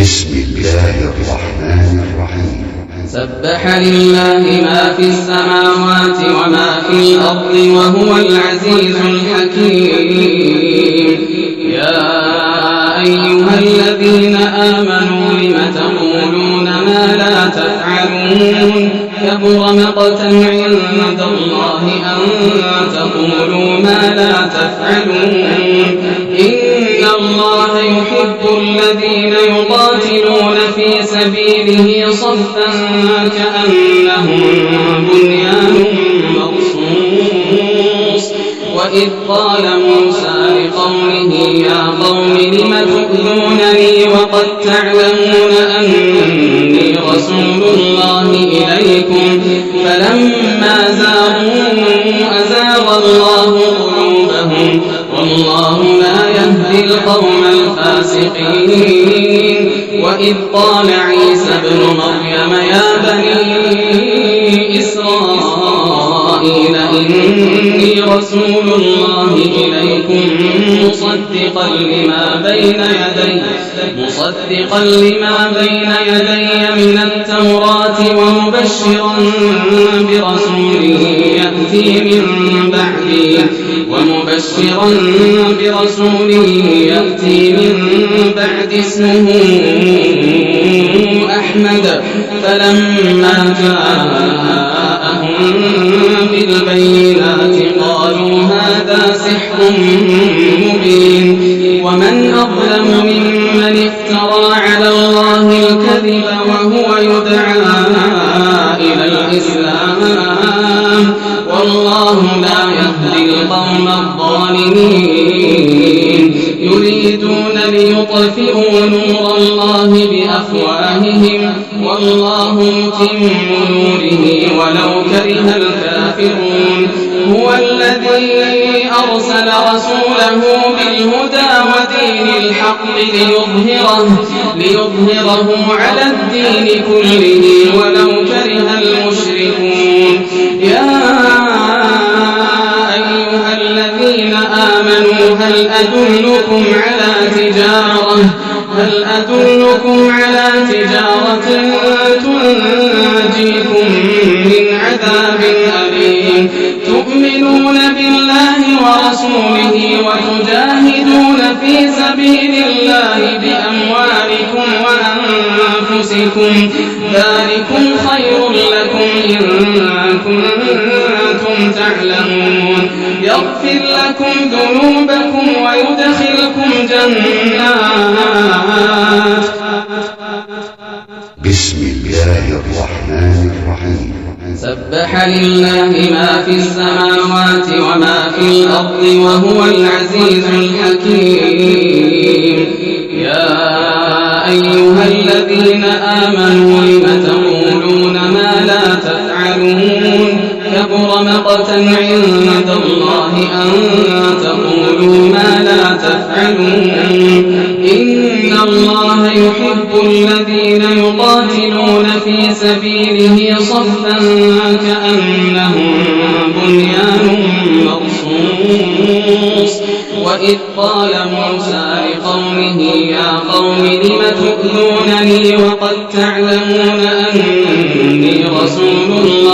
بسم الله الرحمن الرحيم. سبح لله ما في السماوات وما في الأرض وهو العزيز الحكيم. يا أيها الذين آمنوا لم تقولون ما لا تفعلون كبر مقتا عند الله أن تقولوا ما لا تفعلون. إن الله يحب الذين يقاتلون في سبيله صفا كأنهم بنيان مرصوص. وإذ قال موسى لقومه يا قوم لم تؤذونني وقد تعلمون أني رسول الله إليكم فلما زاغوا أزاغ الله قلوبهم والله لا يهدي القوم الفاسقين. وإذ قال عيسى ابن مريم يا بني إسرائيل إني رسول الله إليكم مصدقا لما بين يدي من التوراة ومبشرا برسول يأتي من بعد اسمه أحمد. فلما جاءهم بالبينات قالوا هذا سحر مبين. ومن أظلم ممن افترى على الله الكذب وهو يدعى إلى الإسلام والله لا يهدي القوم الظالمين. يريدون ليطفئوا نور الله بأفواههم والله متم نوره ولو كره الكافرون. هو الذي أرسل رسوله بالهدى ودين الحق ليظهره على الدين كله ولو كره المشركون. يا أيها الذين آمنوا هل أدلكم على تجارة تنجيكم من عذاب أليم تؤمنون بالله ورسوله وتجاهدون في سبيل الله بأموالكم وأنفسكم ذلكم خير لكم إن كنتم تعلمون. يغفر لكم ذنوبكم ويدخلكم جنات. بسم الله الرحمن الرحيم. سبح لله ما في السماوات وما في الأرض وهو العزيز الحكيم. يا أيها الذين آمنوا لم تقولون ما لا تفعلون كبر مقتا عند الله أن تقولوا ما لا تفعلون. إن الله يحب الذين يقاتلون في سبيله صفا كأنهم بنيان مرصوص. وإذ قال موسى لقومه يا قوم لم تؤذونني وقد تعلمون أني رسول الله